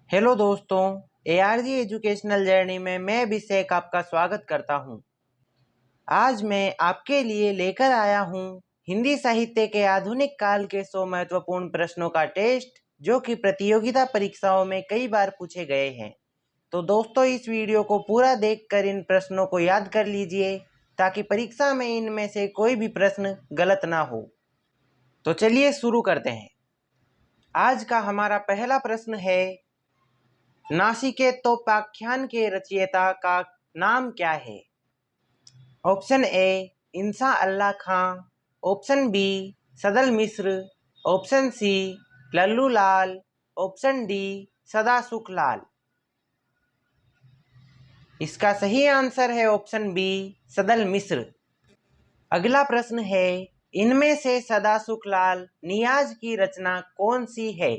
Hello दोस्तों, ARG educational journey में मैं अभिषेक आपका स्वागत करता हूं। आज मैं आपके लिए लेकर आया हूं हिंदी साहित्य के आधुनिक काल के 100 महत्वपूर्ण प्रश्नों का टेस्ट, जो कि प्रतियोगिता परीक्षाओं में कई बार पूछे गए हैं। तो दोस्तों, इस वीडियो को पूरा देखकर इन प्रश्नों को याद कर लीजिए ताकि परीक्षा में इनमें से कोई भी प्रश्न गलत ना हो। तो चलिए शुरू करते हैं। आज का हमारा पहला प्रश्न है, नासिकेतोपाख्यान के रचयिता का नाम क्या है? Option A Insha Allah Khan, option B Sadal Mishra, option C Lallu Lal, option D Sadasukh Lal. इसका सही आंसर है ऑप्शन बी सदल मिश्र। अगला प्रश्न है, इनमें से सदासुख लाल नियाज की रचना कौन सी है?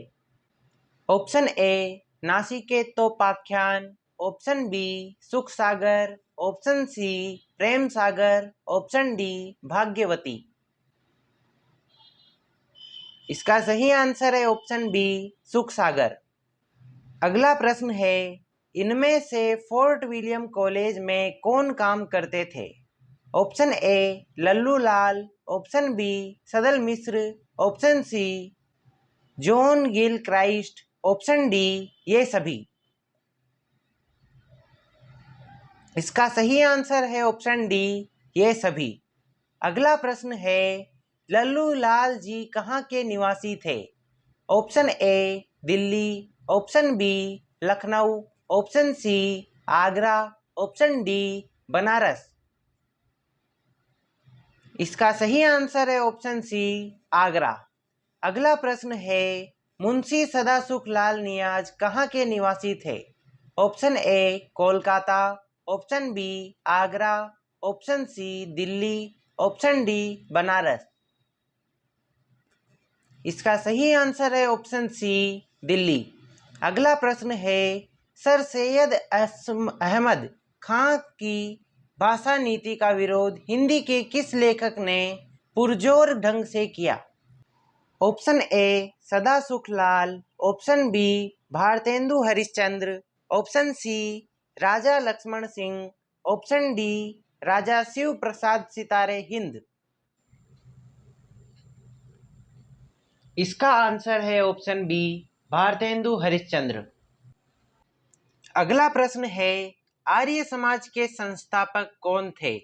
ऑप्शन ए नासिकेतोपाख्यान, ऑप्शन बी सुख सागर, option C Prem Sagar, option D भाग्यवती। इसका सही आंसर है ऑप्शन बी सुख सागर। अगला प्रश्न है, इनमें से फोर्ट विलियम कॉलेज में कौन काम करते थे? Option A Lallu Lal, option B Sadal Mishra, option C John Gilchrist, option D ये सभी। इसका सही आंसर है ऑप्शन डी ये सभी। अगला प्रश्न है, लल्लू लाल जी कहाँ के निवासी थे? Option A Delhi, option B Lucknow, option C Agra, option D Banaras. इसका सही आंसर है ऑप्शन सी आगरा। अगला प्रश्न है, मुंशी सदासुख लाल नियाज कहाँ के निवासी थे? Option A Kolkata, option B Agra, option C Delhi, option D Banaras. इसका सही आंसर है ऑप्शन सी दिल्ली। अगला प्रश्न है, सर सैयद अहमद खां की भाषा नीति का विरोध हिंदी के किस लेखक ने पुरजोर ढंग से किया? Option A Sadasukh Lal, option B Bharatendu Harishchandra, option C Raja Lakshman Singh, option D Raja Shiv Prasad Sitare Hind. इसका आंसर है ऑप्शन बी भारतेंदु हरिश्चंद्र। अगला प्रश्न है, आर्य समाज के संस्थापक कौन थे?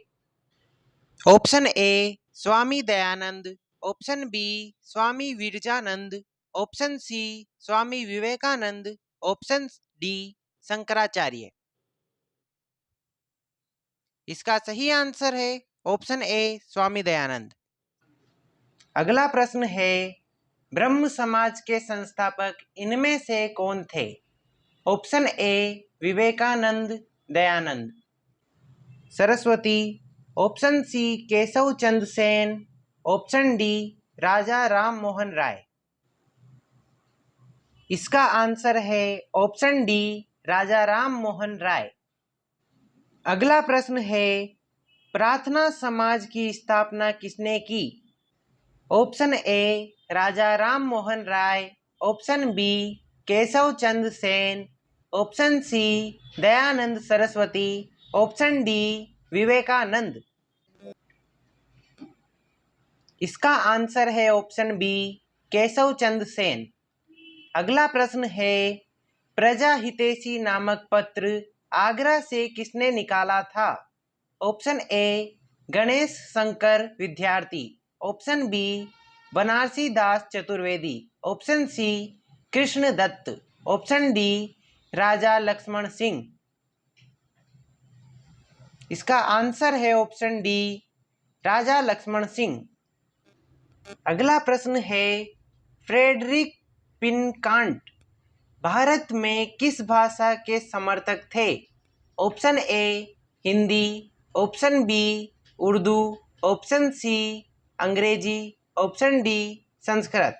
Option A Swami Dayanand, option B Swami Virjanand, option C Swami Vivekananda, option D Shankaracharya. इसका सही आंसर है ऑप्शन ए स्वामी दयानंद। अगला प्रश्न है, ब्रह्म समाज के संस्थापक इनमें से कौन थे? Option A Vivekananda Dayanand Saraswati, option C Keshav Chandra Sen, option D Raja Ram Mohan Roy. इसका आंसर है ऑप्शन डी राजा राम मोहन राय। अगला प्रश्न है, प्रार्थना समाज की स्थापना किसने की? Option A Raja Ram Mohan Roy, option B Keshav Chandra Sen, option C Dayanand Saraswati, option D Vivekananda. इसका आंसर है ऑप्शन बी केशव चंद्र सेन। अगला प्रश्न है, प्रजा हितैषी नामक पत्र आगरा से किसने निकाला था? ऑप्शन ए Ganesh Shankar Vidyarthi, option B Banarasi Das Chaturvedi, option C Krishna Dutt, option D Raja Lakshman Singh. इसका आंसर है ऑप्शन डी राजा लक्ष्मण सिंह। अगला प्रश्न है, फ्रेडरिक पिनकांट भारत में किस भाषा के समर्थक थे? Option A Hindi, option B Urdu, option C Angrezi, option D Sanskrit.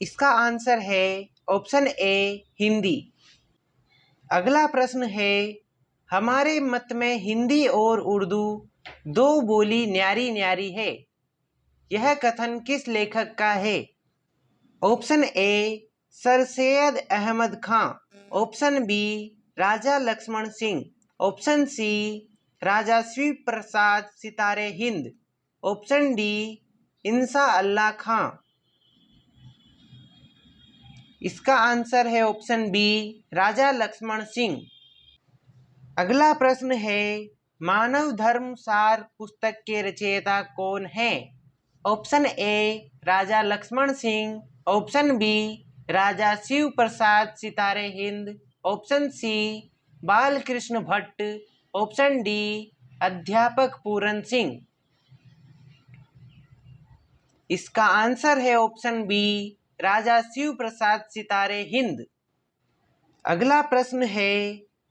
इसका आंसर है ऑप्शन ए हिंदी। अगला प्रश्न है, हमारे मत में हिंदी और उर्दू दो बोली न्यारी न्यारी है, यह कथन किस लेखक का है? Option A sir Syed Ahmad Khan, option B Raja Lakshman Singh, option C Raja Shiv Prasad Sitare Hind, option D Insha Allah Khan. इसका आंसर है ऑप्शन बी राजा लक्ष्मण सिंह। अगला प्रश्न है मानव धर्म सार पुस्तक के रचयिता कौन है? Option A Raja Lakshman Singh, option B Raja Shiv Prasad Sitare Hind, option C Balkrishna Bhatt, option D Adhyapak Puran Singh. इसका आंसर है ऑप्शन बी राजा शिव प्रसाद सितारे हिंद। अगला प्रश्न है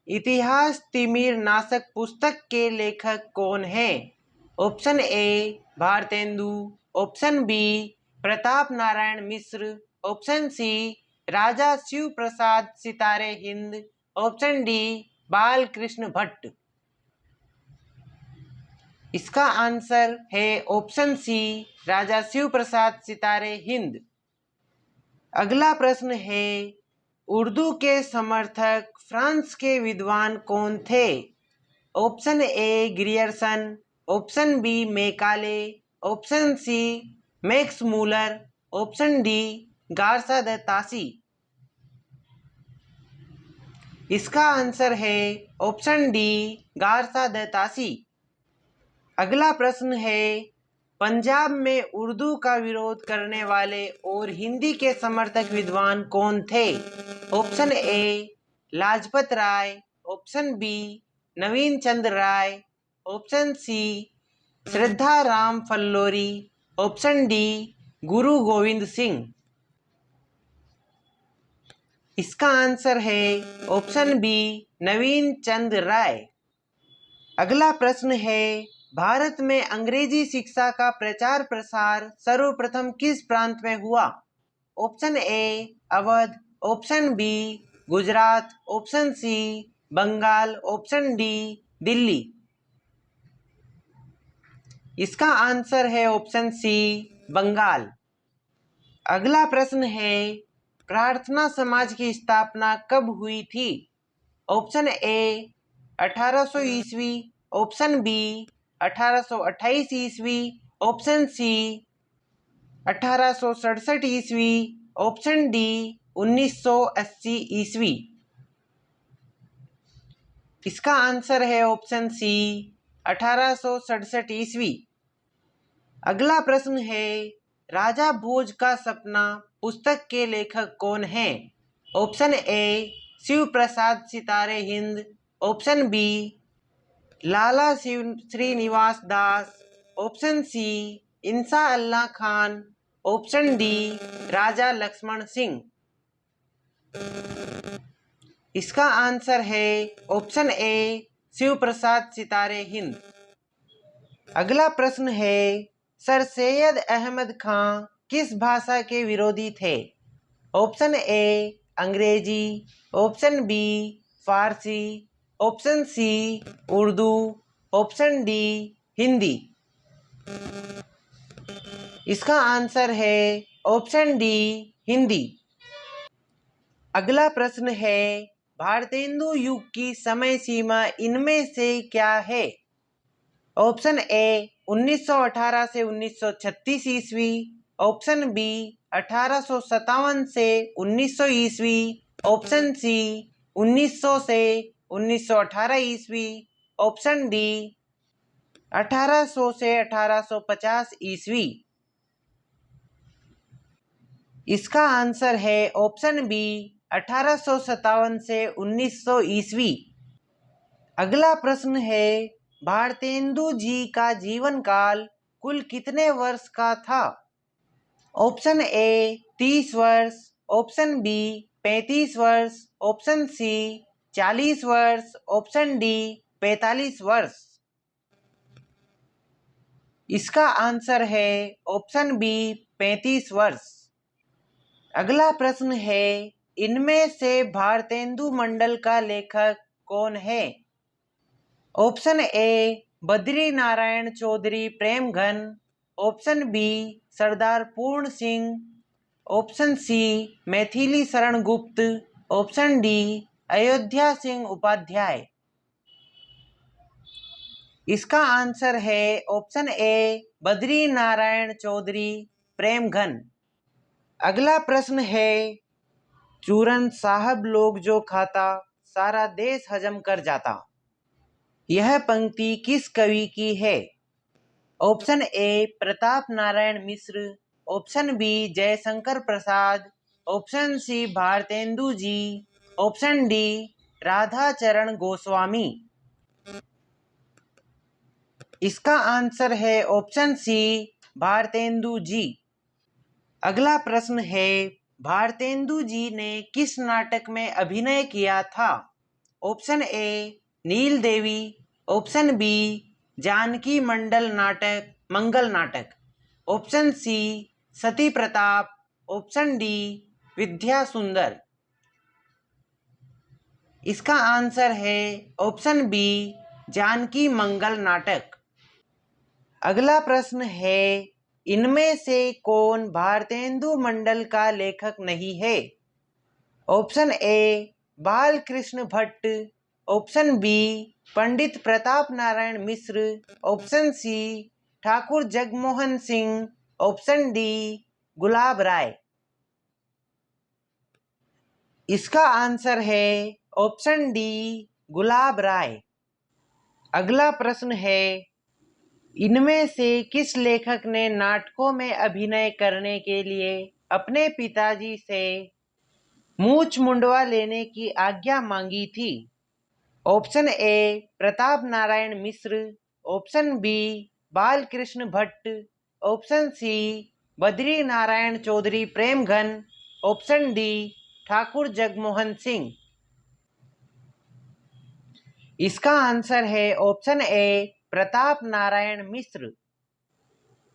इतिहास तिमिर नाशक पुस्तक के लेखक कौन है? Option A Bharatendu, option B Pratap Narayan Mishra, option C Raja Shiv Prasad Sitare Hind, option D Balkrishna Bhatt. इसका आंसर है ऑप्शन सी राजा शिव प्रसाद सितारे हिंद। अगला प्रश्न है उर्दू के समर्थक फ्रांस के विद्वान कौन थे? Option A Grierson, option B Macaulay, option C Max Muller, option D Garcin de Tassy. इसका आंसर है option D Garcin de Tassy. अगला प्रश्न है पंजाब में उर्दू का विरोध करने वाले और हिंदी के समर्थक विद्वान कौन थे? Option A Lajpat Rai, option B Navin Chandra Rai, option C Shraddha Ram Phillauri, option D Guru Gobind Singh. इसका आंसर है ऑप्शन बी नवीन चंद्र राय। अगला प्रश्न है भारत में अंग्रेजी शिक्षा का प्रचार प्रसार सर्वप्रथम किस प्रांत में हुआ? Option A Awadh, option B Gujarat, option C Bengal, option D Delhi. इसका आंसर है ऑप्शन सी बंगाल। अगला प्रश्न है प्रार्थना समाज की स्थापना कब हुई थी? ऑप्शन ए 1800 ईस्वी, ऑप्शन बी 1828 ईस्वी, ऑप्शन सी 1867 ईस्वी, ऑप्शन डी 1980 ईस्वी। इसका आंसर है ऑप्शन सी 1867 ईस्वी। अगला प्रश्न है राजा भोज का सपना पुस्तक के लेखक कौन है? ऑप्शन ए Shiv Prasad Sitare Hind, option B Lala Srinivas Das, option C Insha Allah Khan, option D Raja Lakshman Singh. इसका आंसर है ऑप्शन ए शिव प्रसाद सितारे हिंद। अगला प्रश्न है सर सैयद अहमद खां किस भाषा के विरोधी थे? Option A Angrezi, option B Farsi, option C Urdu, option D Hindi. इसका आंसर है ऑप्शन डी हिंदी। अगला प्रश्न है भारतेंदु युग की समय सीमा इनमें से क्या है? ऑप्शन ए 1918 से 1936 ईस्वी, ऑप्शन बी 1857 से 1900 ईस्वी, ऑप्शन सी 1900 से 1918 ईस्वी, ऑप्शन डी 1800 से 1850 ईस्वी। इसका आंसर है ऑप्शन बी 1857 से 1900 ईस्वी। अगला प्रश्न है भारतेंदु जी का जीवन काल कुल कितने वर्ष का था? ऑप्शन ए 30 वर्ष, ऑप्शन बी 35 वर्ष, ऑप्शन सी 40 वर्ष, ऑप्शन डी 45 वर्ष। इसका आंसर है ऑप्शन बी 35 वर्ष। अगला प्रश्न है इनमें से भारतेंदु मंडल का लेखक कौन है? Option A Badri Narayan Chaudhary Premghan, option B Sardar Puran Singh, option C Maithili Sharan Gupt, option D Ayodhya Singh Upadhyay. इसका आंसर है ऑप्शन ए बद्री नारायण चौधरी प्रेमघन। अगला प्रश्न है, चूरन साहब लोग जो खाता, सारा देश हजम कर जाता। यह पंक्ति किस कवि की है? Option A Pratap Narayan Mishra, option B Jaishankar Prasad, option C Bharatendu ji, option D Radhacharan Goswami. इसका आंसर है ऑप्शन सी भारतेंदु जी। अगला प्रश्न है, भारतेंदु जी ने किस नाटक में अभिनय किया था? Option A Neel Devi, option B Janaki Mandal नाटक मंगल नाटक, option C Sati Pratap, option D Vidya Sundar. इसका आंसर है ऑप्शन बी जानकी मंगल नाटक। अगला प्रश्न है, इनमें से कौन भारतेंदु मंडल का लेखक नहीं है? Option A Bal Krishna Bhatt, option B Pandit Pratap Narayan Mishra, option C Thakur Jagmohan Singh, option D Gulab Rai. इसका आंसर है ऑप्शन डी गुलाब राय। अगला प्रश्न है, इनमें से किस लेखक ने नाटकों में अभिनय करने के लिए अपने पिताजी से मूछ मुंडवा लेने की आज्ञा मांगी थी? Option A Pratap Narayan Mishra, option B Balkrishna Bhatt, option C Badri Narayan Chaudhary Premghan, option D Thakur Jagmohan Singh. इसका आंसर है ऑप्शन ए प्रताप नारायण मिश्र।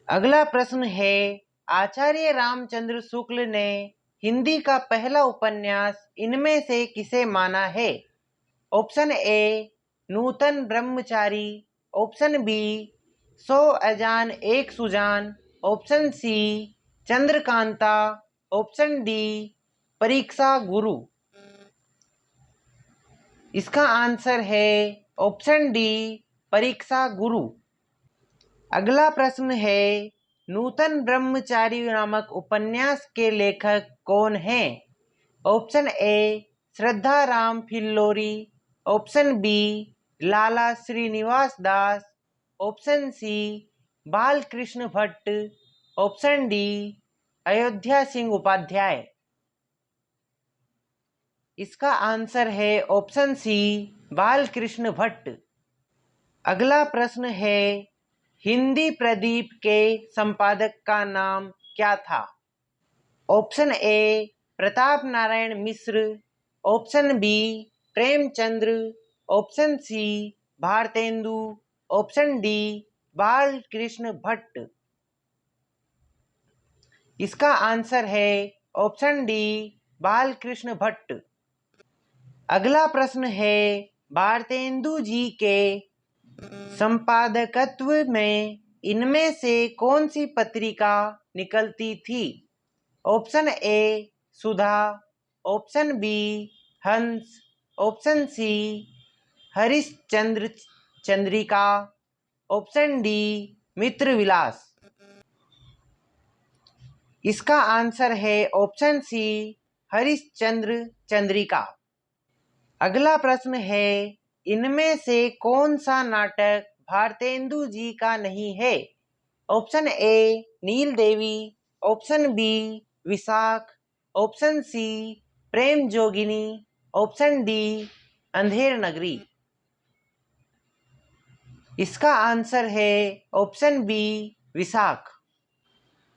अगला प्रश्न है, आचार्य रामचंद्र शुक्ल ने हिंदी का पहला उपन्यास इनमें से किसे माना है? ऑप्शन ए नूतन ब्रह्मचारी, option B 100 Ajaan Ek Sujaan, option C Chandrakanta, option D Pariksha Guru. इसका आंसर है ऑप्शन डी परीक्षा गुरु। अगला प्रश्न है, नूतन ब्रह्मचारी नामक उपन्यास के लेखक कौन हैं? Option A Shraddha Ram Phillauri, option B Lala Srinivas Das, option C Balkrishna Bhatt, option D Ayodhya Singh Upadhyay. इसका आंसर है ऑप्शन सी बालकृष्ण भट्ट। अगला प्रश्न है, हिंदी प्रदीप के संपादक का नाम क्या था? Option A Pratap Narayan Mishra, option B Premchandra, option C Bharatendu, option D Balkrishna Bhatt. इसका आंसर है ऑप्शन डी बालकृष्ण भट्ट। अगला प्रश्न है, भारतेंदु जी के संपादकत्व में इनमें से कौन सी पत्रिका निकलती थी? Option A Sudha, option B Hans, option C Harishchandra Chandrika, option D Mitra Vilas. इसका आंसर है ऑप्शन सी हरिश्चंद्र चंद्रिका। अगला प्रश्न है, इनमें से कौन सा नाटक भारतेंदु जी का नहीं है? Option A Neel Devi, option B Vishakh, option C Prem Jogini, option D Andher Nagari. इसका आंसर है ऑप्शन बी विशाख।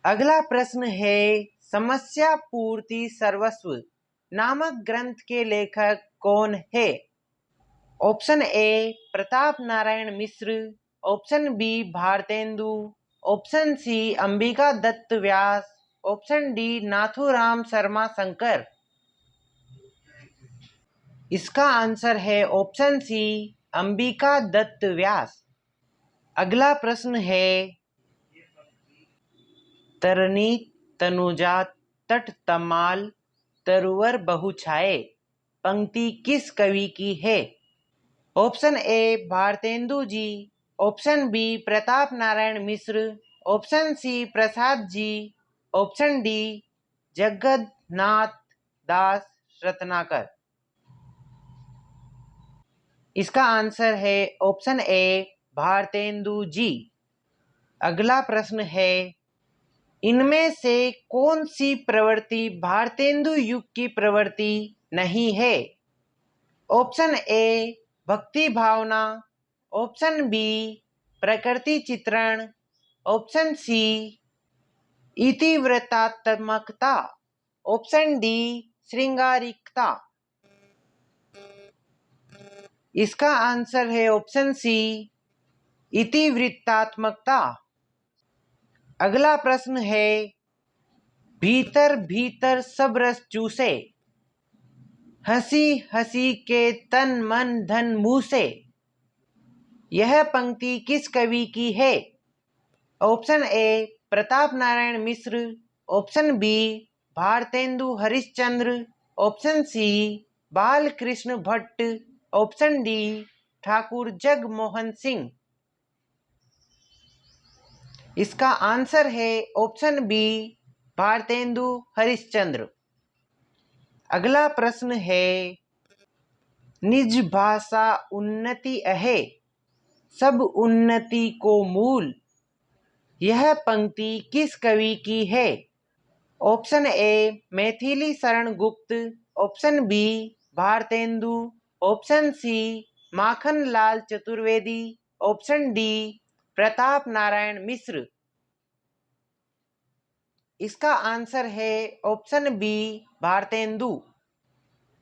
अगला प्रश्न है, समस्या पूर्ति सर्वस्व नामक ग्रंथ के लेखक कौन है? Option A Pratap Narayan Mishra, option B Bharatendu, option C Ambika Dutt Vyas, option D Nathuram Sharma Shankar. इसका आंसर है ऑप्शन सी अंबिका दत्त व्यास। अगला प्रश्न है, तरनी तनुजात तट तमाल तरुवर बहुछाए पंक्ति किस कवि की है? Option A Bharatendu ji, option B Pratap Narayan Mishra, option C Prasad ji, option D Jagannath Das Ratnakar. इसका आंसर है ऑप्शन ए भारतेंदु जी। अगला प्रश्न है, इनमें से कौन सी प्रवृत्ति भारतेंदु युग की प्रवृत्ति नहीं है? ऑप्शन ए भक्ति भावना, ऑप्शन बी प्रकृति चित्रण, ऑप्शन सी इतिवृत्तात्मकता, ऑप्शन डी श्रृंगारिकता। इसका आंसर है ऑप्शन सी इतिवृत्तात्मकता। अगला प्रश्न है, भीतर भीतर सब रस चूसे, हंसी हंसी के तन मन धन मुँह से, यह पंक्ति किस कवि की है? Option A Pratap Narayan Mishra, option B Bharatendu Harishchandra, option C Balkrishna Bhatt, option D Thakur Jagmohan Singh. इसका आंसर है ऑप्शन बी भारतेंदु हरिश्चंद्र। अगला प्रश्न है, निज भाषा उन्नति अहे, सब उन्नति को मूल, यह पंक्ति किस कवि की है? ऑप्शन ए Maithili Sharan Gupt, option B Bharatendu, option C Makhan Lal Chaturvedi, option D Pratap Narayan Mishra. इसका आंसर है ऑप्शन बी भारतेंदु।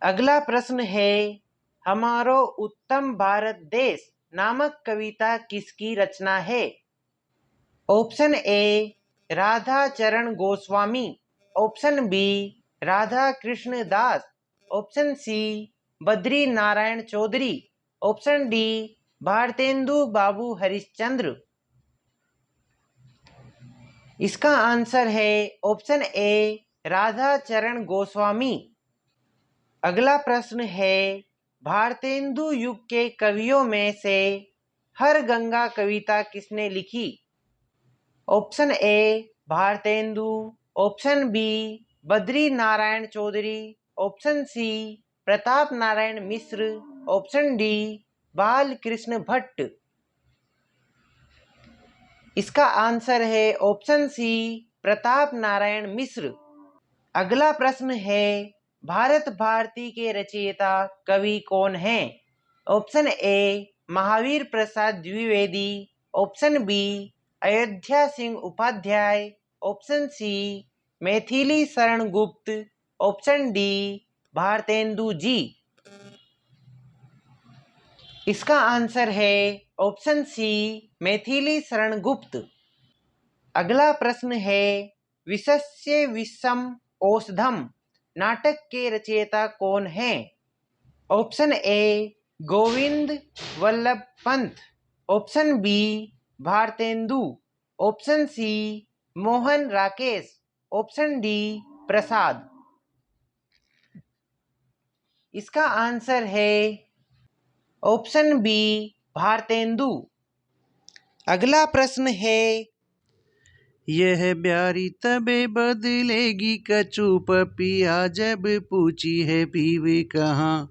अगला प्रश्न है, हमारो उत्तम भारत देश नामक कविता किसकी रचना है? Option A Radha Charan Goswami, option B Radha Krishna Das, option C Badri Narayan Chaudhary, option D Bharatendu Babu Harishchandra. इसका आंसर है ऑप्शन ए राधा चरण गोस्वामी। अगला प्रश्न है, भारतेंदु युग के कवियों में से हर गंगा कविता किसने लिखी? Option A Bharatendu, option B Badri Narayan Chaudhary, option C Pratap Narayan Mishra, option D Balkrishna Bhatt. इसका आंसर है ऑप्शन सी प्रताप नारायण मिश्र। अगला प्रश्न है, भारत भारती के रचयिता कवि कौन हैं? Option A Mahavir Prasad Dwivedi, option B Ayodhya Singh Upadhyay, option C Maithili Sharan Gupt, option D Bharatendu ji. इसका आंसर है ऑप्शन सी मैथिली शरण गुप्त। अगला प्रश्न है, विषस्य विषम औषधम नाटक के रचयिता कौन हैं? Option A Govind Vallabh Pant, option B Bharatendu, option C Mohan Rakesh, option D Prasad. इसका आंसर है ऑप्शन बी भारतेंदु। अगला प्रश्न है, यह ब्यारी तबे बदलेगी कचू पपिया जब पूछी है पीवे कहाँ।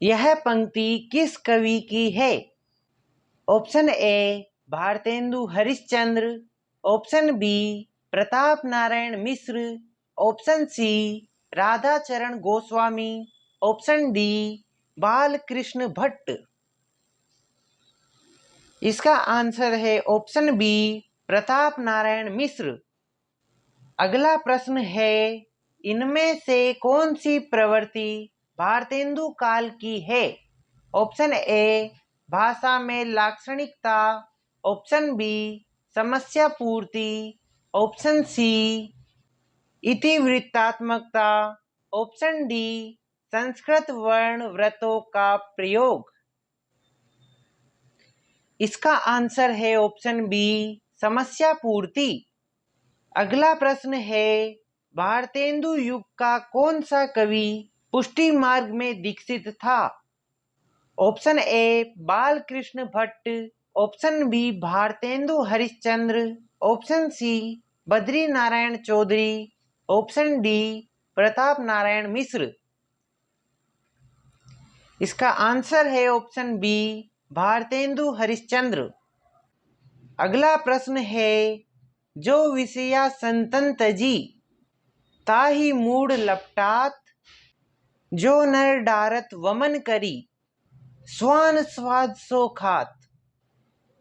यह पंक्ति किस कवि की है? Option A Bharatendu Harishchandra, option B Pratap Narayan Mishra, option C Radha Charan Goswami, option D Balkrishna Bhatt. इसका आंसर है ऑप्शन बी प्रताप नारायण मिश्र। अगला प्रश्न है, इनमें से कौन सी प्रवृत्ति भारतेंदु काल की है? ऑप्शन ए भाषा में लाक्षणिकता, ऑप्शन बी समस्या पूर्ति, ऑप्शन सी इतिवृत्तात्मकता, ऑप्शन डी संस्कृत वर्ण व्रतों का प्रयोग। इसका आंसर है ऑप्शन बी समस्या पूर्ति। अगला प्रश्न है, भारतेंदु युग का कौन सा कवि पुष्टि मार्ग में दीक्षित था? Option A Bal Krishna Bhatt, option B Bharatendu Harishchandra, option C Badri Narayan Chaudhary, option D Pratap Narayan Mishra. इसका आंसर है ऑप्शन बी भारतेंदु हरिश्चंद्र। अगला प्रश्न है, जो विषया संतंत जी ताही मूड लपटात, जो नर डारत वमन करी, स्वान स्वाद सो खात।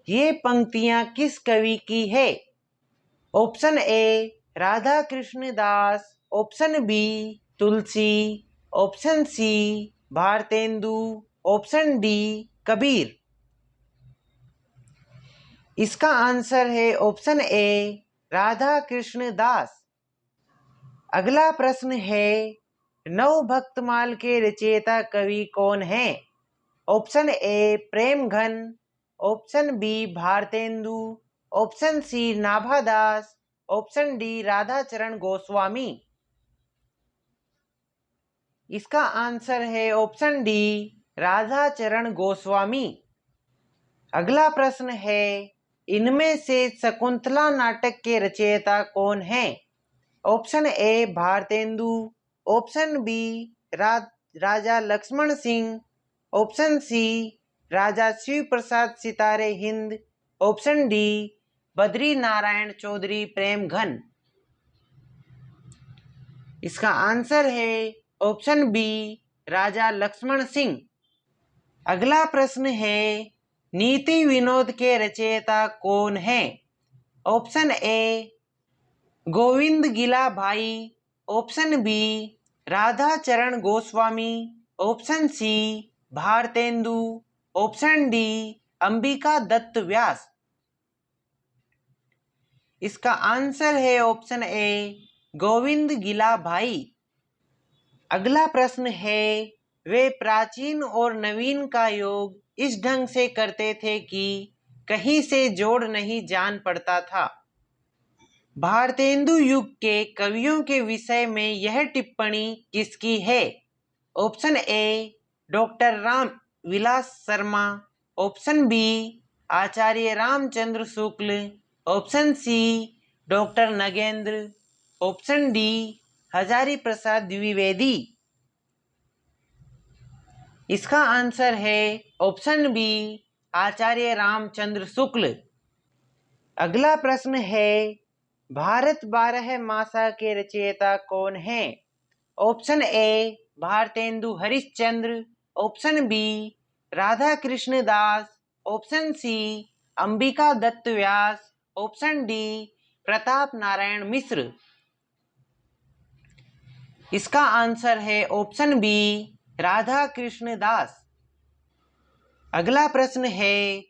ये पंक्तियां किस कवि की है? Option A Radha Krishna Das, option B Tulsi, option C Bharatendu, option D Kabir. इसका आंसर है ऑप्शन ए राधा कृष्ण दास। अगला प्रश्न है, नव भक्तमाल के रचयिता कवि कौन है? Option A Premghan, option B Bharatendu, option C Nabhadas, option D Radhacharan Goswami. इसका आंसर है ऑप्शन डी राधाचरण गोस्वामी। अगला प्रश्न है, इनमें से शकुंतला नाटक के रचयिता कौन है? Option A Bharatendu, option B Raja Lakshman Singh, option C Raja Shiv Prasad Sitare Hind, option D Badri Narayan Chaudhary Premghan. इसका आंसर है ऑप्शन बी राजा लक्ष्मण सिंह। अगला प्रश्न है, नीति विनोद के रचयिता कौन है? Option A Govind Gila Bhai, option B Radhacharan Goswami, option C Bharatendu, option D Ambika Dutt Vyas. इसका आंसर है ऑप्शन ए गोविंद गिला भाई। अगला प्रश्न है, वे प्राचीन और नवीन का योग इस ढंग से करते थे कि कहीं से जोड़ नहीं जान पड़ता था। भारतेंदु युग के कवियों के विषय में यह टिप्पणी किसकी है? Option A doctor Ram Vilas Sharma, option B Acharya Ramchandra Shukla, option C doctor Nagendra, option D Hazari Prasad Dwivedi. इसका आंसर है ऑप्शन बी आचार्य रामचंद्र शुक्ल। अगला प्रश्न है, भारत 12 मासा के रचयिता कौन है? Option A Bharatendu Harishchandra, option B Radha Krishna Das, option C Ambika Dutt Vyas, option D Pratap Narayan Mishra. इसका आंसर है ऑप्शन बी राधा कृष्ण दास। अगला प्रश्न है,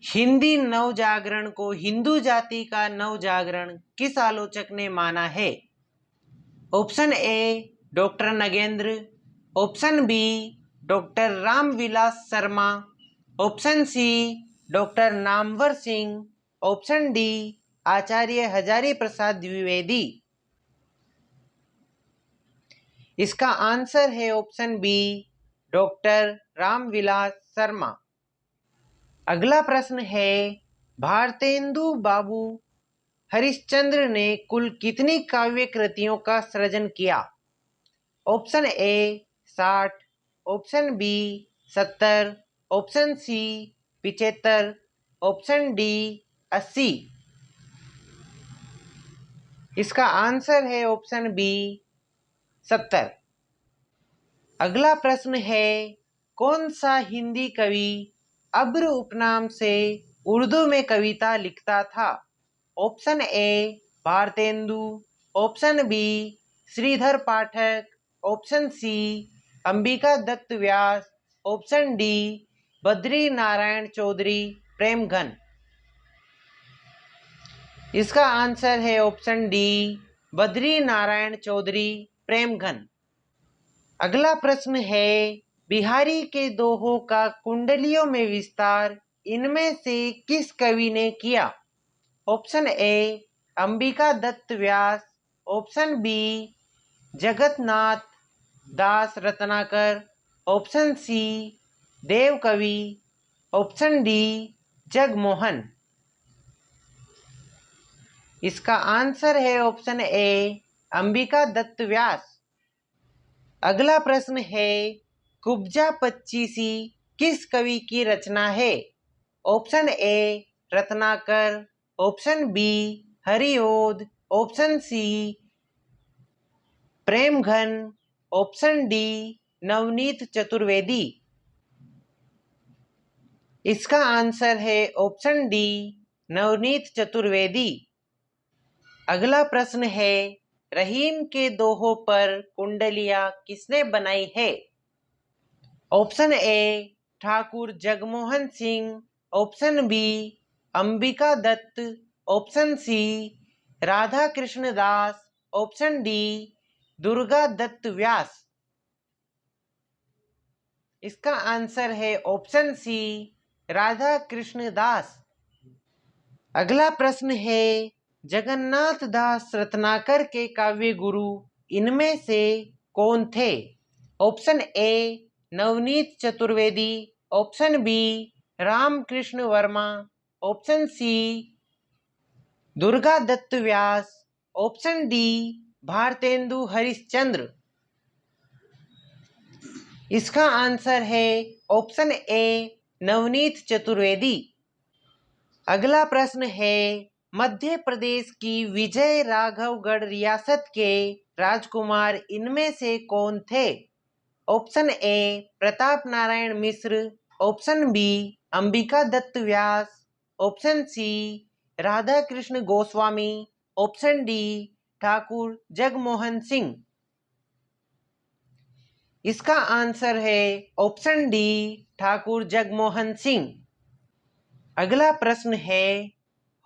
हिंदी नवजागरण को हिंदू जाति का नवजागरण किस आलोचक ने माना है? Option A doctor Nagendra, option B doctor Ramvilas Sharma, option C doctor Namvar Singh, option D Acharya Hazari Prasad Dwivedi. इसका आंसर है option B doctor Ramvilas Sharma. अगला प्रश्न है, भारतेंदु बाबू हरिश्चंद्र ने कुल कितनी काव्य कृतियों का सृजन किया? Option A 60, option B 70, option C 75, option D 80। इसका आंसर है ऑप्शन बी 70। अगला प्रश्न है, कौन सा हिंदी कवि अब्र उपनाम से उर्दू में कविता लिखता था? Option A Bharatendu, option B Shridhar Pathak, option C Ambika Dutt Vyas, option D Badri Narayan Chaudhary Premghan. इसका आंसर है ऑप्शन डी बद्री नारायण चौधरी प्रेमघन। अगला प्रश्न है, बिहारी के दोहों का कुंडलियों में विस्तार इनमें से किस कवि ने किया? Option A Ambika Dutt Vyas, option B Jagannath Das Ratnakar, option C Dev कवि, ऑप्शन डी जगमोहन। इसका आंसर है ऑप्शन ए अंबिका दत्त व्यास। अगला प्रश्न है कुब्जा पच्चीसी किस कवि की रचना है? Option A Ratnakar, option B Hariaudh, option C Premghan, option D Navneet Chaturvedi. इसका आंसर है ऑप्शन डी नवनीत चतुर्वेदी। अगला प्रश्न है रहीम के दोहों पर कुंडलियां किसने बनाई है? Option A Thakur Jagmohan Singh, option B Ambika Dutt, option C Radha Krishna Das, option D Durga Dutt Vyas. इसका आंसर है ऑप्शन सी राधा कृष्ण दास। अगला प्रश्न है जगन्नाथ दास रत्नाकर के काव्य गुरु इनमें से कौन थे? Option A Navneet Chaturvedi, option B Ramkrishna Verma, option C Durga Dutt Vyas, option D Bharatendu Harishchandra. इसका आंसर है ऑप्शन ए नवनीत चतुर्वेदी। अगला प्रश्न है मध्य प्रदेश की विजय राघवगढ़ रियासत के राजकुमार इनमें से कौन थे? Option A Pratap Narayan Mishra, option B Ambika Dutt Vyas, option C Radha Krishna Goswami, option D Thakur Jagmohan Singh. इसका आंसर है ऑप्शन डी ठाकुर जगमोहन सिंह। अगला प्रश्न है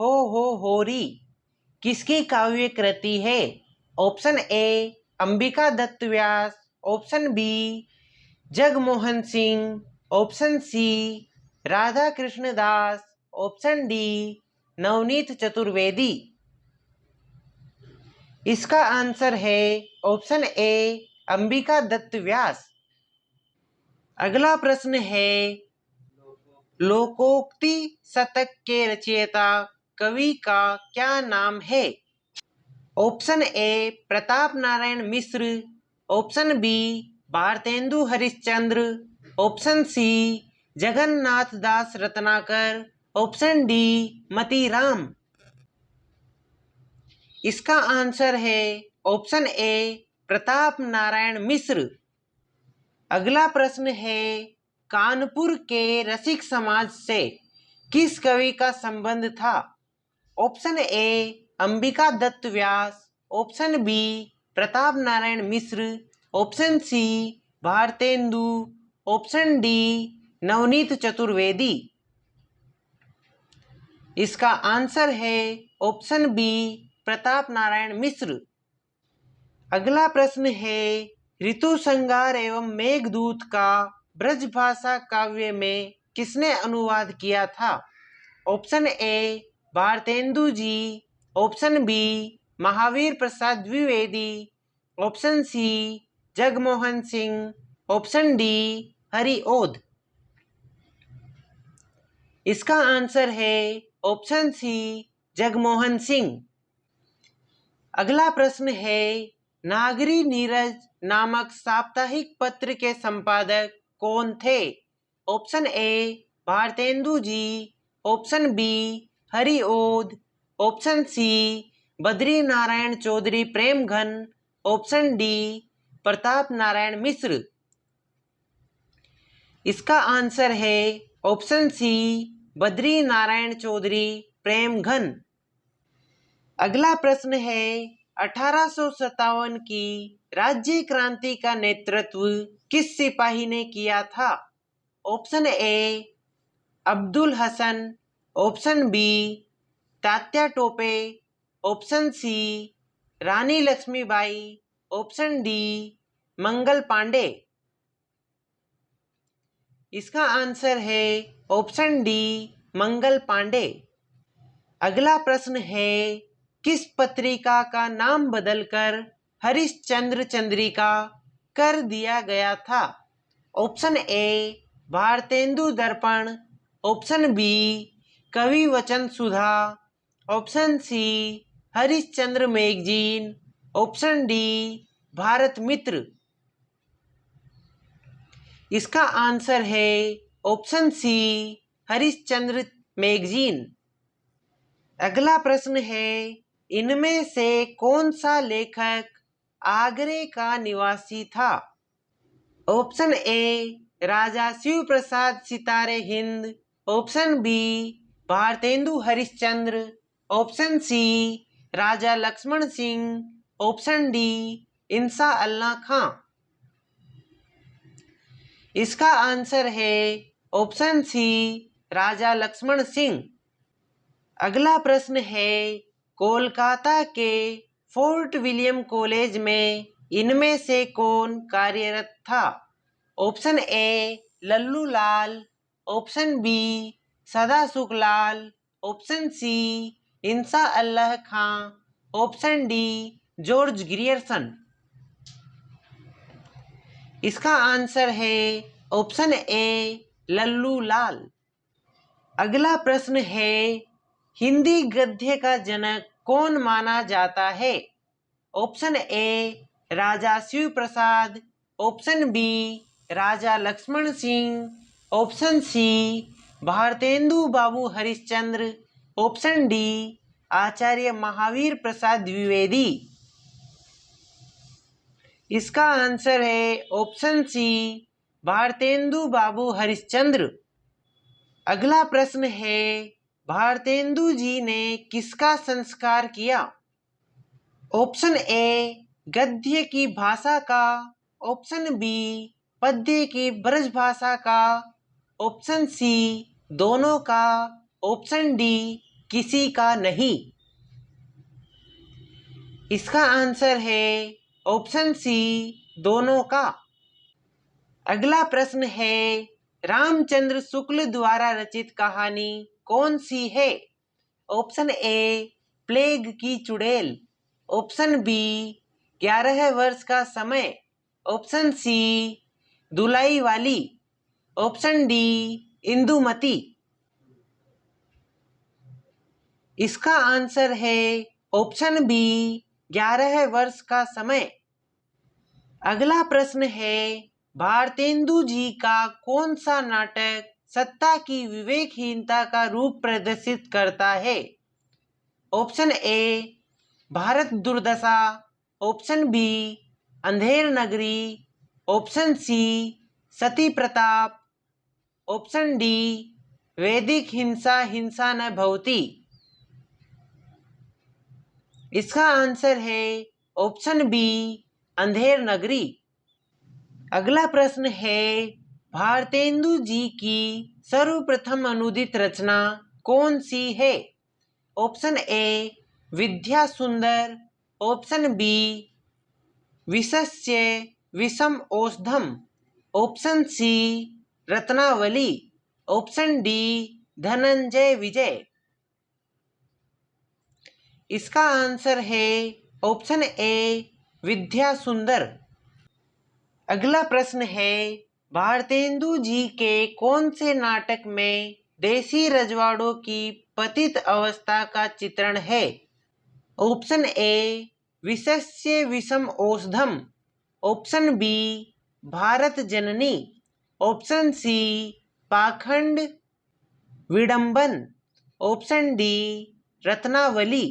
हो होरी किसकी काव्य कृति है? Option A Ambika Dutt Vyas, option B Jagmohan Singh, option C Radha Krishna Das, option D Navneet Chaturvedi. इसका आंसर है ऑप्शन ए अंबिका दत्त व्यास। अगला प्रश्न है लोकोक्ति शतक के रचयिता कवि का क्या नाम है? Option A Pratap Narayan Mishra, option B Bharatendu Harishchandra, option C Jagannath Das Ratnakar, option D Matiram. इसका आंसर है ऑप्शन ए प्रताप नारायण मिश्र। अगला प्रश्न है कानपुर के रसिक समाज से किस कवि का संबंध था? Option A Ambika Dutt Vyas, option B Pratap Narayan Mishra, option C Bharatendu, option D Navneet Chaturvedi. इसका आंसर है ऑप्शन बी प्रताप नारायण मिश्र। अगला प्रश्न है ऋतु संहार एवं मेघदूत का ब्रजभाषा काव्य में किसने अनुवाद किया था? Option A Bharatendu ji, option B Mahavir Prasad Dwivedi, option C Jagmohan Singh, option D Hariaudh. इसका आंसर है ऑप्शन सी जगमोहन सिंह। अगला प्रश्न है नागरी नीरज नामक साप्ताहिक पत्र के संपादक कौन थे? Option A Bharatendu ji, option B Hariaudh, option C Badri Narayan Chaudhary Premghan, option D Pratap Narayan Mishra. इसका आंसर है ऑप्शन सी बद्री नारायण चौधरी प्रेमघन। अगला प्रश्न है 1857 की राज्य क्रांति का नेतृत्व किस सिपाही ने किया था? Option A Abdul Hasan, option B Tatya Tope, option C Rani Lakshmibai, option D Mangal Pandey. इसका आंसर है ऑप्शन डी मंगल पांडे। अगला प्रश्न है किस पत्रिका का नाम बदलकर हरिश्चंद्र चंद्रिका कर दिया गया था? ऑप्शन ए भारतेंदु दर्पण, option B Kavi Vachan Sudha, option C Harishchandra magazine, option D Bharat Mitra. इसका आंसर है ऑप्शन सी हरिश्चंद्र मैगजीन। अगला प्रश्न है, इनमें से कौन सा लेखक आगरे का निवासी था? Option A Raja Shiv Prasad Sitare Hind, option B Bharatendu Harishchandra, option C Raja Lakshman Singh, option D Insha Allah Khan. इसका आंसर है ऑप्शन सी राजा लक्ष्मण सिंह। अगला प्रश्न है, कोलकाता के फोर्ट विलियम कॉलेज में इनमें से कौन कार्यरत था? Option A Lallu Lal, option B Sada Sukhlal, option C Insha Allah Khan, option D George Grierson. इसका आंसर है ऑप्शन ए लल्लू लाल। अगला प्रश्न है, हिंदी गद्य का जनक कौन माना जाता है? Option A Raja Shiv Prasad, option B Raja Lakshman Singh, option C Bharatendu Babu Harishchandra, option D Acharya Mahavir Prasad Dwivedi. इसका आंसर है ऑप्शन सी भारतेंदु बाबू हरिश्चंद्र। अगला प्रश्न है, भारतेंदु जी ने किसका संस्कार किया? ऑप्शन ए गद्य की भाषा का, ऑप्शन बी पद्य की ब्रज भाषा का, ऑप्शन सी दोनों का, ऑप्शन डी किसी का नहीं। इसका आंसर है ऑप्शन सी दोनों का। अगला प्रश्न है, रामचंद्र शुक्ल द्वारा रचित कहानी कौन सी है? ऑप्शन ए प्लेग की चुड़ैल, ऑप्शन बी 11 वर्ष का समय, ऑप्शन सी दुलाई वाली, ऑप्शन डी इंदुमती। इसका आंसर है ऑप्शन बी 11 वर्ष का समय। अगला प्रश्न है, भारतेंदु जी का कौन सा नाटक सत्ता की विवेकहीनता का रूप प्रदर्शित करता है? ऑप्शन ए भारत दुर्दशा, option B Andher Nagari, option C Sati Pratap, option D वैदिक हिंसा हिंसा न भवति। इसका आंसर है ऑप्शन बी अंधेर नगरी। अगला प्रश्न है, भारतेंदु जी की सर्वप्रथम अनुदित रचना कौन सी है? ऑप्शन ए विद्या सुंदर, option B Vishasya Visham Aushadham, option C Ratnavali, option D Dhananjay Vijay. इसका आंसर है ऑप्शन ए विद्या सुंदर। अगला प्रश्न है, भारतेंदु जी के कौन से नाटक में देसी रजवाड़ों की पतित अवस्था का चित्रण है? ऑप्शन ए विशस्य विषम औषधम, ऑप्शन बी भारत जननी, ऑप्शन सी पाखंड विडंबन, ऑप्शन डी रत्नावली।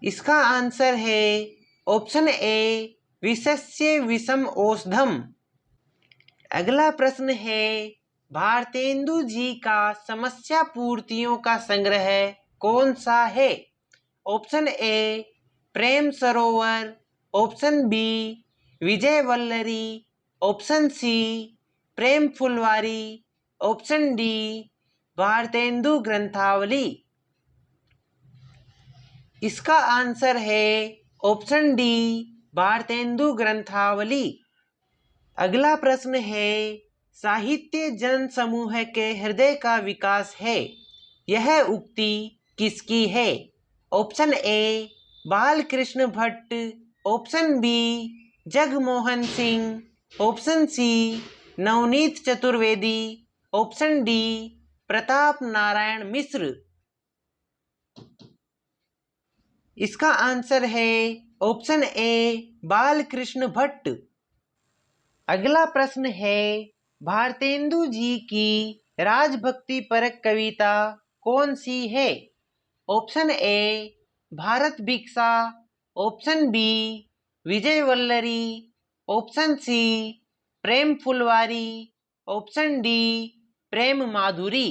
इसका आंसर है ऑप्शन ए विशस्य विषम औषधम। अगला प्रश्न है, भारतेंदु जी का समस्या पूर्तियों का संग्रह कौन सा है? ऑप्शन ए प्रेम सरोवर, ऑप्शन बी विजय वल्लरी, ऑप्शन सी प्रेम फुलवारी, ऑप्शन डी भारतेंदु ग्रंथावली। इसका आंसर है ऑप्शन डी भारतेंदु ग्रंथावली। अगला प्रश्न है, साहित्य जन समूह के हृदय का विकास है, यह उक्ति किसकी है? Option A Bal Krishna Bhatt, option B Jagmohan Singh, option C Navneet Chaturvedi, option D Pratap Narayan Mishra. इसका आंसर है ऑप्शन ए बाल कृष्ण भट्ट। अगला प्रश्न है, भारतेंदु जी की राजभक्ति परक कविता कौन सी है? ऑप्शन ए भारत भिक्षा, ऑप्शन बी विजय वल्लरी, ऑप्शन सी प्रेम फुलवारी, ऑप्शन डी प्रेम माधुरी।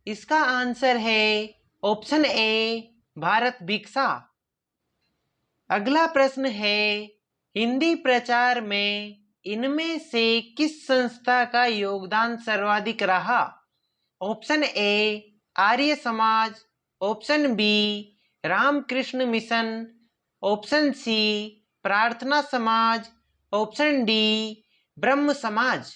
इसका आंसर है ऑप्शन ए भारत भिक्षा। अगला प्रश्न है, हिंदी प्रचार में इनमें से किस संस्था का योगदान सर्वाधिक रहा? Option A Arya Samaj, option B Ramakrishna Mission, option C Prarthana Samaj, option D ब्रह्म समाज।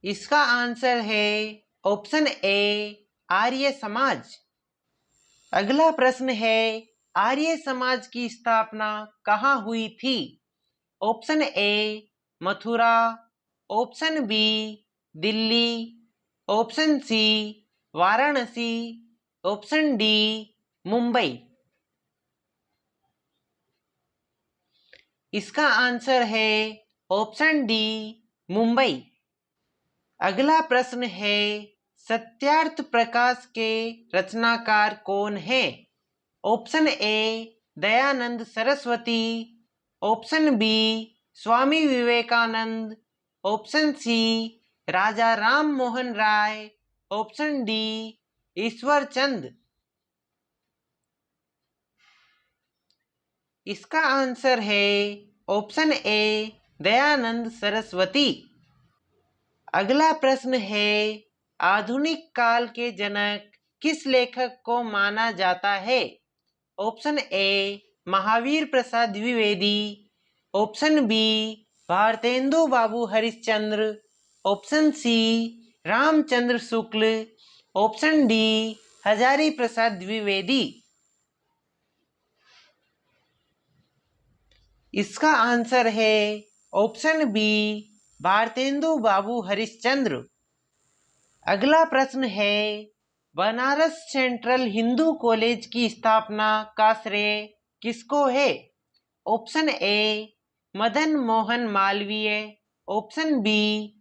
इसका आंसर है ऑप्शन ए आर्य समाज। अगला प्रश्न है, आर्य समाज की स्थापना कहाँ हुई थी? Option A Mathura, option B Delhi, option C Varanasi, option D Mumbai. इसका आंसर है ऑप्शन डी मुंबई। अगला प्रश्न है, सत्यार्थ प्रकाश के रचनाकार कौन है? Option A Dayanand Saraswati, option B Swami Vivekananda, option C Raja Ram Mohan Roy, option D Ishwar Chand. इसका आंसर है ऑप्शन ए दयानंद सरस्वती। अगला प्रश्न है, आधुनिक काल के जनक किस लेखक को माना जाता है? Option A Mahavir Prasad Dwivedi, option B Bharatendu Babu Harishchandra, option C Ramchandra Shukla, option D Hazari Prasad Dwivedi. इसका आंसर है ऑप्शन बी भारतेंदु बाबू हरिश्चंद्र। अगला प्रश्न है, बनारस सेंट्रल हिंदू कॉलेज की स्थापना का श्रेय किसको है? Option A Madan Mohan Malviya, option B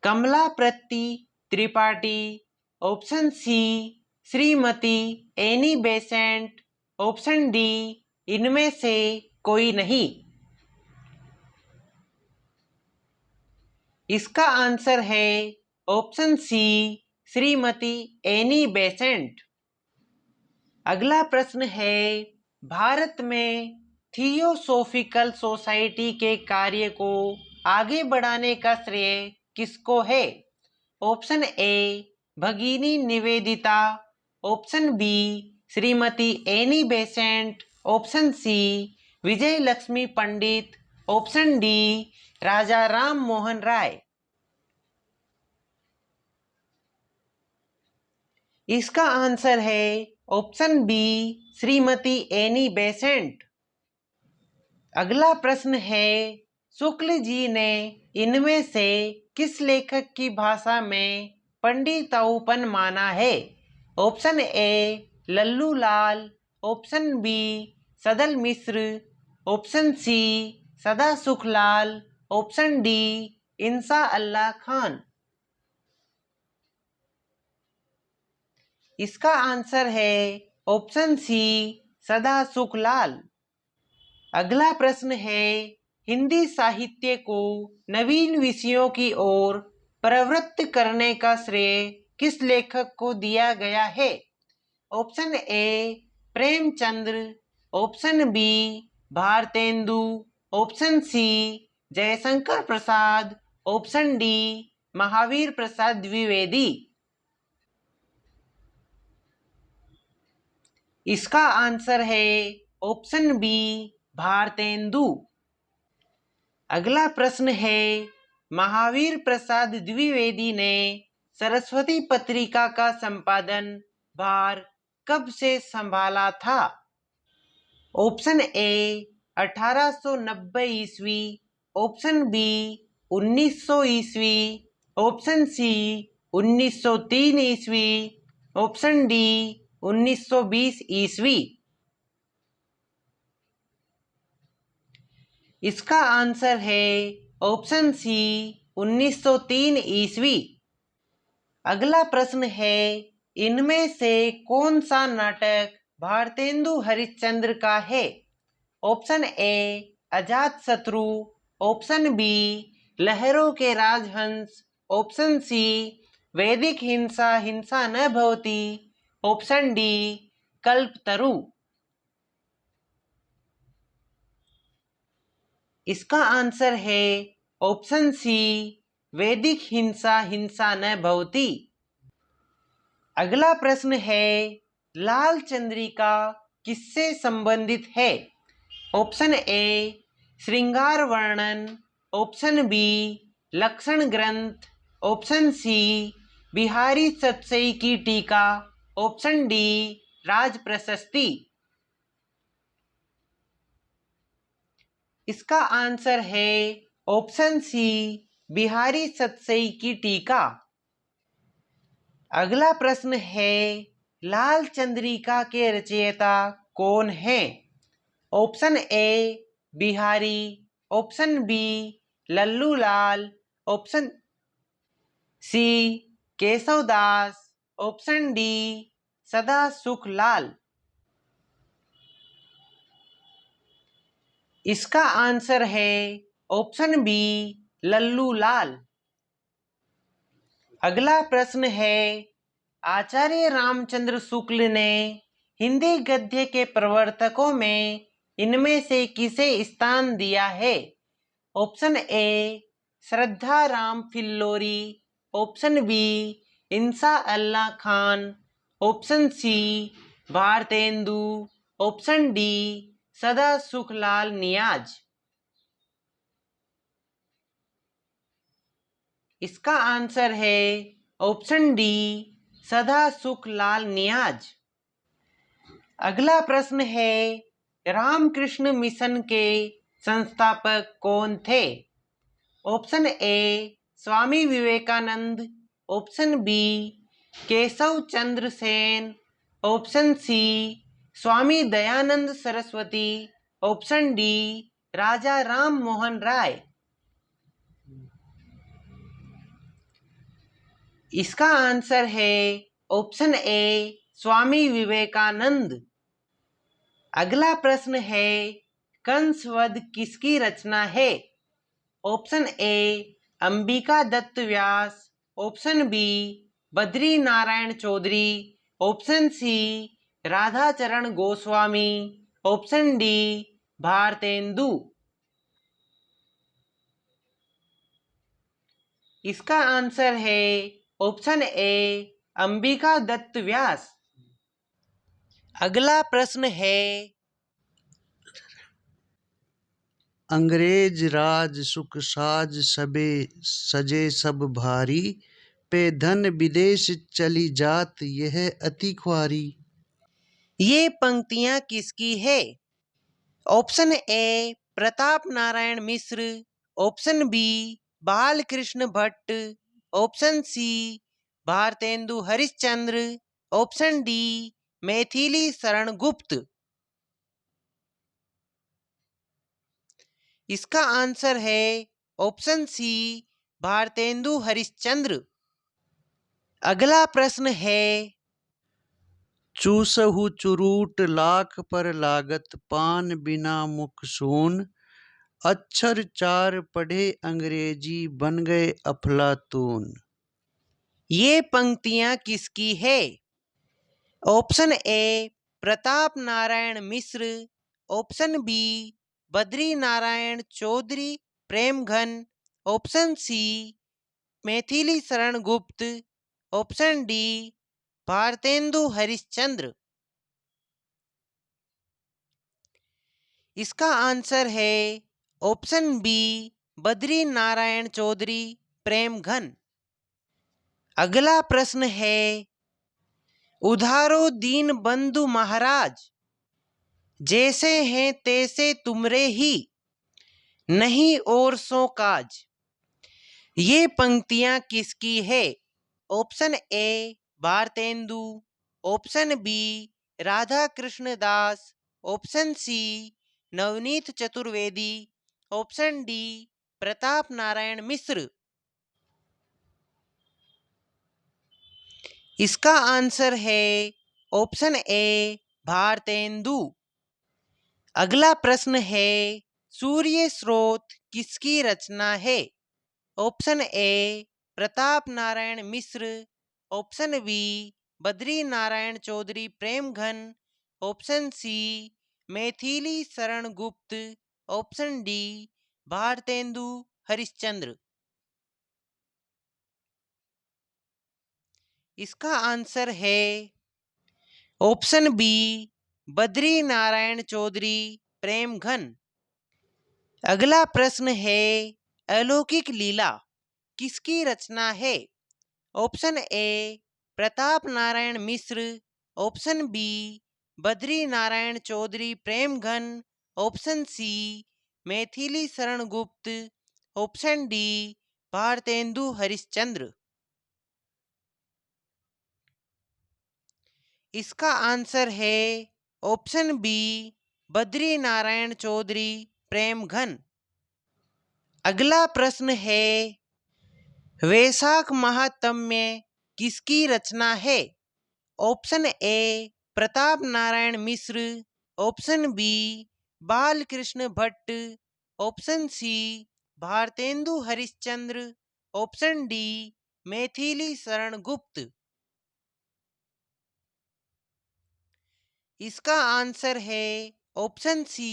Kamlapati Tripathi, option C Shrimati Annie Besant, option D इनमें से कोई नहीं। इसका आंसर है option C Shrimati Annie Besant. अगला प्रश्न है, भारत में थियोसॉफिकल सोसाइटी के कार्य को आगे बढ़ाने का श्रेय किसको है? Option A Bhagini Nivedita, option B Shrimati Annie Besant, option C Vijay Lakshmi Pandit, option D Raja Ram Mohan Roy. इसका आंसर है option B Shrimati Annie Besant. अगला प्रश्न है, शुक्ल जी ने इनमें से किस लेखक की भाषा में पंडितौपन माना है? Option A Lallu Lal, option B Sadal Mishra, option C Sada Sukhlal, option D Insha Allah Khan. इसका आंसर है ऑप्शन सी सदा सुखलाल। अगला प्रश्न है, हिंदी साहित्य को नवीन विषयों की ओर प्रवृत्त करने का श्रेय किस लेखक को दिया गया है? Option A Premchandra, option B Bharatendu, option C Jaishankar Prasad, option D Mahavir Prasad Dwivedi. इसका आंसर है ऑप्शन बी भारतेंदु। अगला प्रश्न है, महावीर प्रसाद द्विवेदी ने सरस्वती पत्रिका का संपादन भार कब से संभाला था? ऑप्शन ए 1890 ईस्वी, ऑप्शन बी 1900 ईस्वी, ऑप्शन सी 1903 ईस्वी, ऑप्शन डी 1920 ईस्वी। इसका आंसर है ऑप्शन सी 1903 ईस्वी। अगला प्रश्न है, इनमें से कौन सा नाटक भारतेंदु हरिश्चंद्र का है? Option A Ajatshatru, option B लहरों के राजहंस, ऑप्शन सी वैदिक हिंसा हिंसा न भवति, ऑप्शन डी कल्पतरु। इसका आंसर है ऑप्शन सी वैदिक हिंसा हिंसा न भवति। अगला प्रश्न है, लाल चंद्रिका किससे संबंधित है? ऑप्शन ए श्रृंगार वर्णन, ऑप्शन बी लक्षण ग्रंथ, ऑप्शन सी बिहारी सतसई की टीका, ऑप्शन डी राज प्रशस्ति। इसका आंसर है ऑप्शन सी बिहारी सतसई की टीका। अगला प्रश्न है, लाल चंद्रिका के रचयिता कौन हैं? Option A Bihari, option B Lallu Lal, option C Keshavdas, option D Sada Sukh लाल। इसका आंसर है ऑप्शन बी लल्लू लाल। अगला प्रश्न है, आचार्य रामचंद्र शुक्ल ने हिंदी गद्य के प्रवर्तकों में इनमें से किसे स्थान दिया है? Option A Shraddha Ram Phillauri, option B Insha Allah Khan, option C Bharatendu, option D Sada Sukhlal नियाज। इसका आंसर है ऑप्शन डी सदा सुखलाल नियाज। अगला प्रश्न है, रामकृष्ण मिशन के संस्थापक कौन थे? Option A Swami Vivekananda, option B Keshav Chandra Sen, option C Swami Dayanand Saraswati, option D Raja Ram Mohan Roy. इसका आंसर है ऑप्शन ए स्वामी विवेकानंद। अगला प्रश्न है, कंस वध किसकी रचना है? Option A Ambika Dutt Vyas, option B Badri Narayan Chaudhary, option C Radhacharan Goswami, option D Bharatendu. इसका आंसर है ऑप्शन ए अंबिका दत्त व्यास। अगला प्रश्न है, अंग्रेज राज सुख साज सबे सजे सब भारी, पे धन विदेश चली जात यह अति ख्वारी। ये पंक्तियां किसकी है? Option A Pratap Narayan Mishra, option B Bal Krishna Bhatt, option C Bharatendu Harishchandra, option D Maithili Sharan Gupt. इसका आंसर है ऑप्शन सी भारतेंदु हरिश्चंद्र। अगला प्रश्न है, चूसहु चुरूट लाख पर लागत, पान बिना मुख सून, अक्षर चार पढ़े अंग्रेजी बन गए अफलातून। ये पंक्तियां किसकी है? Option A Pratap Narayan Mishra, option B Badri Narayan Chaudhary Premghan, option C Maithili Sharan Gupt, option D Bharatendu Harishchandra. इसका आंसर है ऑप्शन बी बद्री नारायण चौधरी प्रेमघन। अगला प्रश्न है, उधारो दीन बंधु महाराज, जैसे हैं तैसे तुमरे ही, नहीं और सो काज। ये पंक्तियां किसकी है? Option A Bharatendu, option B Radha Krishna Das, option C Navneet Chaturvedi, option D Pratap Narayan Mishra. इसका आंसर है ऑप्शन ए भारतेंदु। अगला प्रश्न है, सूर्य स्रोत किसकी रचना है? Option A Pratap Narayan Mishra, option B Badri Narayan Chaudhary Premghan, option C Maithili Sharan Gupt, option D Bharatendu Harishchandra. इसका आंसर है ऑप्शन बी बद्री नारायण चौधरी प्रेमघन। अगला प्रश्न है, अलौकिक लीला किसकी रचना है? Option A Pratap Narayan Mishra, option B Badri Narayan Chaudhary Premghan, option C Maithili Sharan Gupt, option D Bharatendu Harishchandra. इसका आंसर है ऑप्शन बी बद्री नारायण चौधरी प्रेमघन। अगला प्रश्न है, वैशाख महात्म्य किसकी रचना है? Option A Pratap Narayan Mishra, option B Balkrishna Bhatt, option C Bharatendu Harishchandra, option D Maithili Sharan Gupt. इसका आंसर है ऑप्शन सी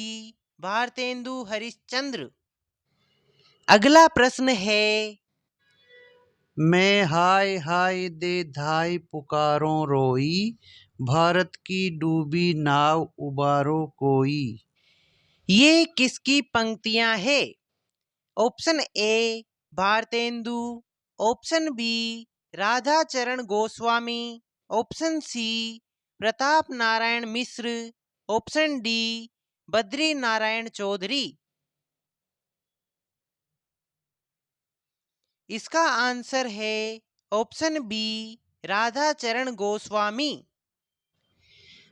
भारतेंदु हरिश्चंद्र। अगला प्रश्न है, मैं हाय हाय दे धाय पुकारों रोई, भारत की डूबी नाव उबारो कोई। ये किसकी पंक्तियां हैं? Option A Bharatendu, option B Radhacharan Goswami, option C Pratap Narayan Mishra, option D Badri Narayan Chaudhary. इसका आंसर है ऑप्शन बी राधाचरण गोस्वामी।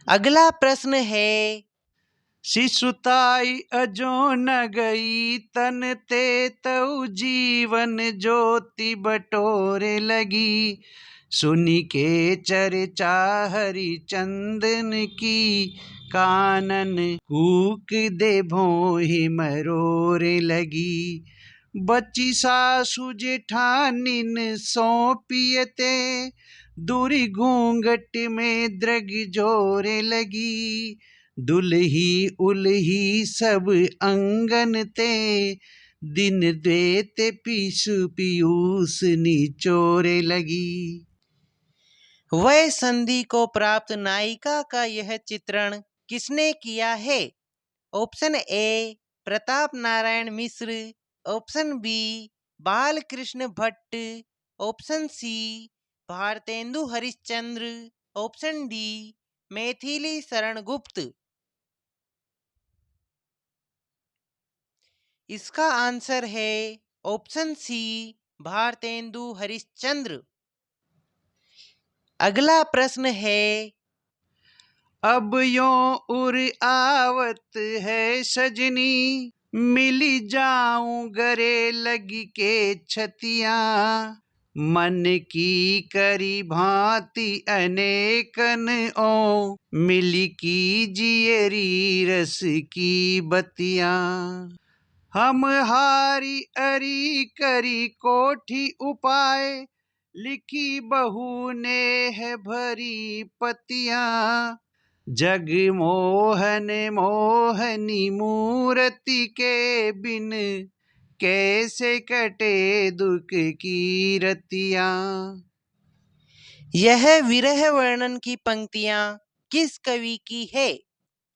अगला प्रश्न है, शिशुताई अजो न गई तन ते तऊ जीवन ज्योति बटोरे लगी, सुनी के चर्चा हरिचंदन की, कानन कूक दे भोहि मरोरे लगी। बची सासु जेठानिन सौंपियते, दूरी घूंघट में द्रग जोरे लगी, दुल्ही उल्ही सब अंगन ते, दिन द्वेत पीसु पीयूष निचोरे लगी। वह संधि को प्राप्त नायिका का यह चित्रण किसने किया है? Option A Pratap Narayan Mishra, option B Balkrishna Bhatt, option C Bharatendu Harishchandra, option D Maithili Sharan Gupt. इसका आंसर है ऑप्शन सी भारतेंदु हरिश्चंद्र। अगला प्रश्न है, अब यो उर आवत है सजनी, मिली जाऊं गरे लगी के छतिया, मन की करी भांति अनेकन ओ, मिली की जियरी रस की बतिया। हम हारी अरी करी कोठी उपाय, लिखी बहू ने है भरी पतिया, जग मोहन मोहनी मूर्ति के बिन, कैसे कटे दुख की रतिया। यह विरह वर्णन की पंक्तियां किस कवि की है?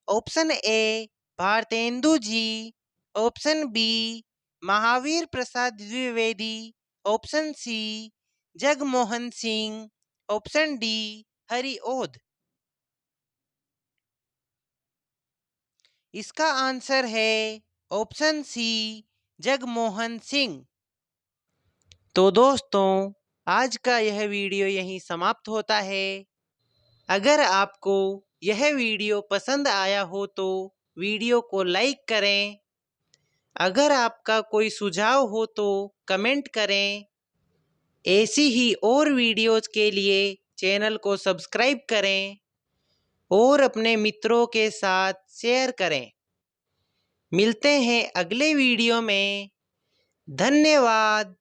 Option A Bharatendu ji, option B Mahavir Prasad Dwivedi, option C Jagmohan Singh, option D Hariaudh. इसका आंसर है ऑप्शन सी जगमोहन सिंह। तो दोस्तों, आज का यह वीडियो यहीं समाप्त होता है। अगर आपको यह वीडियो पसंद आया हो तो वीडियो को लाइक करें। अगर आपका कोई सुझाव हो तो कमेंट करें। ऐसी ही और वीडियोज़ के लिए चैनल को सब्सक्राइब करें और अपने मित्रों के साथ शेयर करें। मिलते हैं अगले वीडियो में। धन्यवाद।